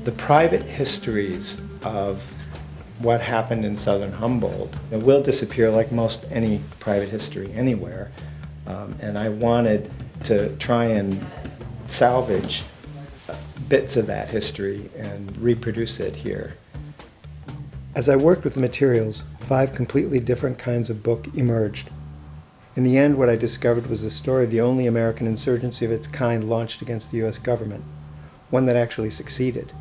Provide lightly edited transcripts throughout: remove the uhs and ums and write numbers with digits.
The private histories of what happened in southern Humboldt will disappear like most any private history anywhere. And I wanted to try and salvage bits of that history and reproduce it here. As I worked with the materials, 5 completely different kinds of book emerged. In the end, what I discovered was the story of the only American insurgency of its kind launched against the US government, one that actually succeeded.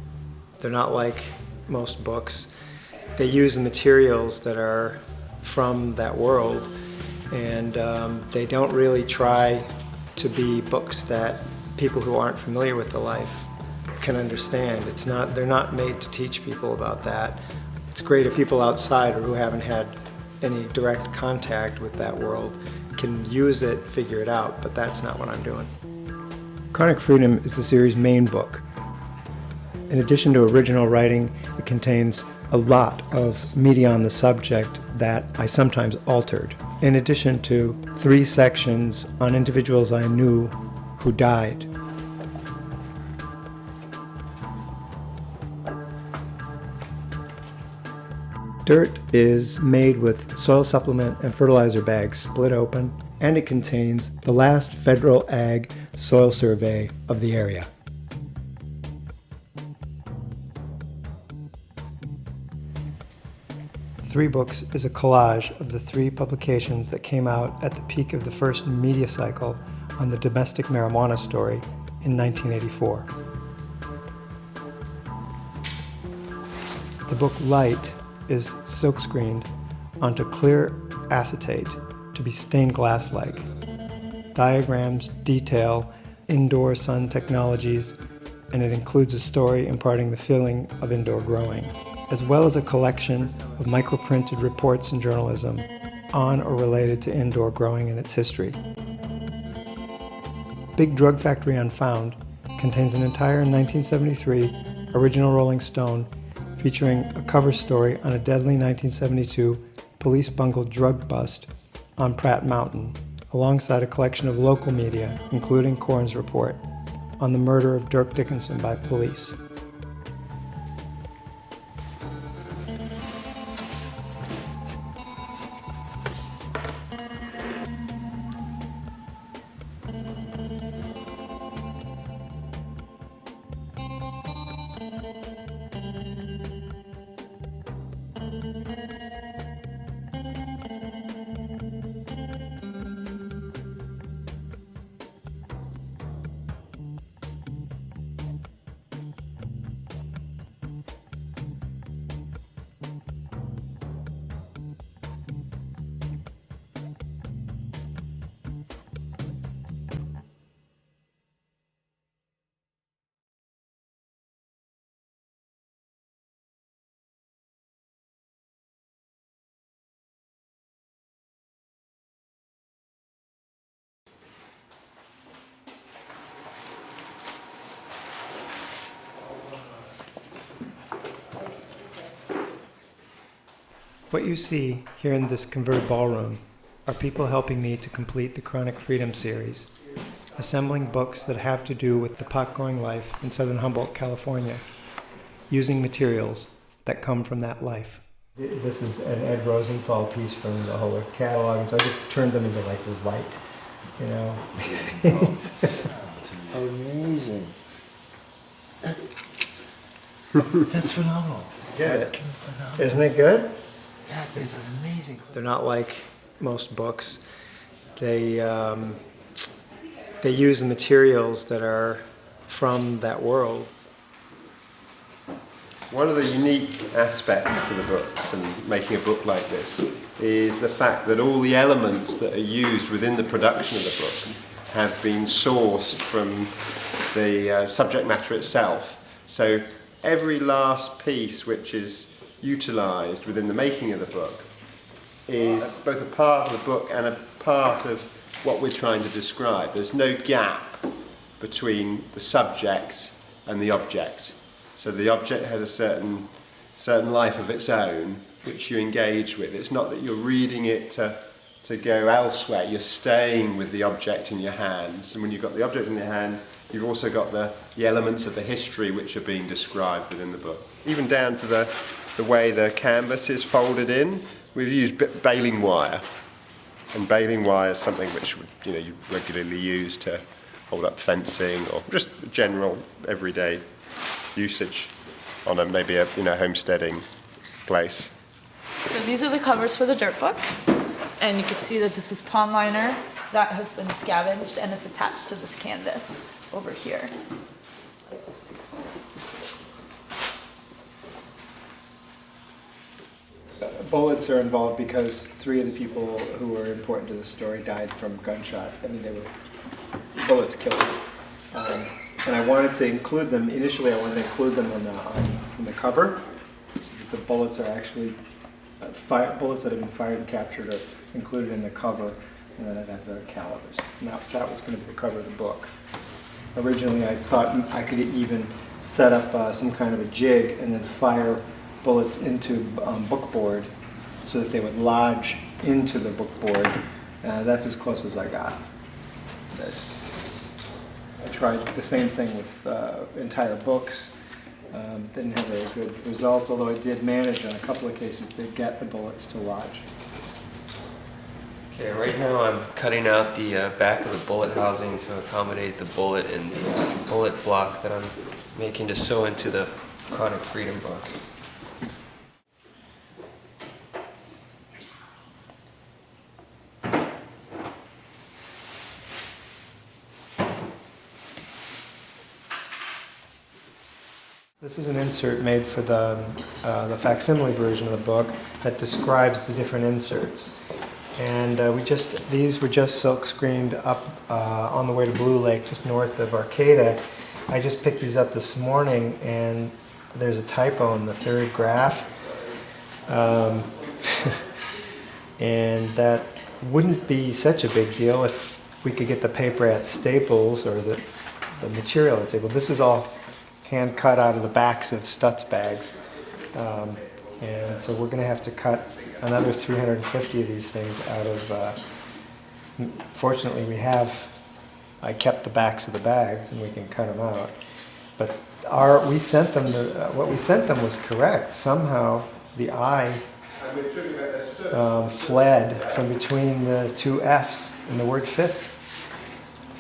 They're not like most books. They use the materials that are from that world, and they don't really try to be books that people who aren't familiar with the life can understand. They're not made to teach people about that. It's great if people outside or who haven't had any direct contact with that world can use it, figure it out, but that's not what I'm doing. Chronic Freedom is the series' main book. In addition to original writing, it contains a lot of media on the subject that I sometimes altered, in addition to 3 sections on individuals I knew who died. Dirt is made with soil supplement and fertilizer bags split open, and it contains the last federal ag soil survey of the area. Three Books is a collage of the 3 publications that came out at the peak of the first media cycle on the domestic marijuana story in 1984. The book Light is silkscreened onto clear acetate to be stained glass-like. Diagrams detail indoor sun technologies, and it includes a story imparting the feeling of indoor growing, as well as a collection of microprinted reports in journalism on or related to indoor growing and its history. Big Drug Factory Unfound contains an entire 1973 original Rolling Stone featuring a cover story on a deadly 1972 police-bungled drug bust on Pratt Mountain, alongside a collection of local media, including Korn's report on the murder of Dirk Dickinson by police. What you see here in this converted ballroom are people helping me to complete the Chronic Freedom series, assembling books that have to do with the pot-growing life in southern Humboldt, California, using materials that come from that life. This is an Ed Rosenthal piece from the Whole Earth catalog, and so I just turned them into like light, you know. Amazing. That's phenomenal. Good. Isn't it good? That is amazing. They're not like most books. They use the materials that are from that world. One of the unique aspects to the books and making a book like this is the fact that all the elements that are used within the production of the book have been sourced from the subject matter itself. So every last piece which is utilised within the making of the book is both a part of the book and a part of what we're trying to describe. There's no gap between the subject and the object. So the object has a certain life of its own which you engage with. It's not that you're reading it to to go elsewhere. You're staying with the object in your hands, and when you've got the object in your hands, you've also got the elements of the history which are being described within the book. Even down to the way the canvas is folded in. We've used baling wire, and baling wire is something which you regularly use to hold up fencing or just general everyday usage on maybe a homesteading place. So these are the covers for the dirt books, and you can see that this is pond liner that has been scavenged and it's attached to this canvas over here. Bullets are involved because 3 of the people who were important to the story died from gunshot. I mean, bullets killed them. And I wanted to include them, initially I wanted to include them on the cover. The bullets are actually, bullets that have been fired and captured are included in the cover, and then I'd have the calibers. And that was going to be the cover of the book. Originally I thought I could even set up some kind of a jig and then fire bullets into bookboard so that they would lodge into the bookboard. That's as close as I got. I tried the same thing with entire books. Didn't have very good results, although I did manage on a couple of cases to get the bullets to lodge. Okay, right now I'm cutting out the back of the bullet housing to accommodate the bullet and the bullet block that I'm making to sew into the Chronic Freedom book. This is an insert made for the facsimile version of the book that describes the different inserts. And these were just silk screened up on the way to Blue Lake, just north of Arcata. I just picked these up this morning, and there's a typo in the 3rd graph. And that wouldn't be such a big deal if we could get the paper at Staples or the material at Staples. This is all hand cut out of the backs of Stutz bags. And so we're going to have to cut another 350 of these things out of, fortunately I kept the backs of the bags and we can cut them out. But what we sent them was correct. Somehow the I fled from between the 2 F's in the word fifth.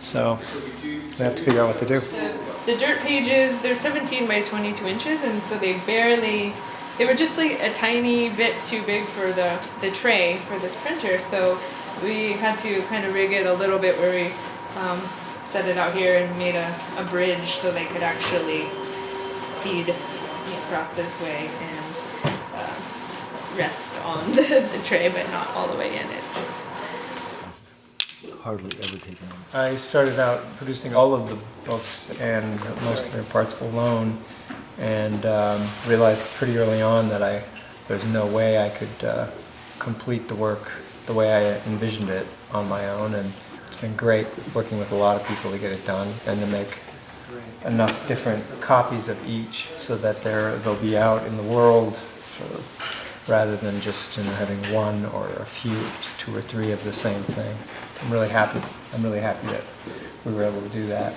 So we have to figure out what to do. The dirt pages, they're 17 by 22 inches, and so they were just like a tiny bit too big for the tray for this printer, so we had to kind of rig it a little bit where we set it out here and made a bridge so they could actually feed across this way and rest on the tray, but not all the way in it. Hardly ever taken on. I started out producing all of the books and most of their parts alone, and realized pretty early on that there's no way I could complete the work the way I envisioned it on my own, and it's been great working with a lot of people to get it done and to make enough different copies of each so that they'll be out in the world sort of, rather than just having one or a few, 2 or 3 of the same thing. I'm really happy that we were able to do that.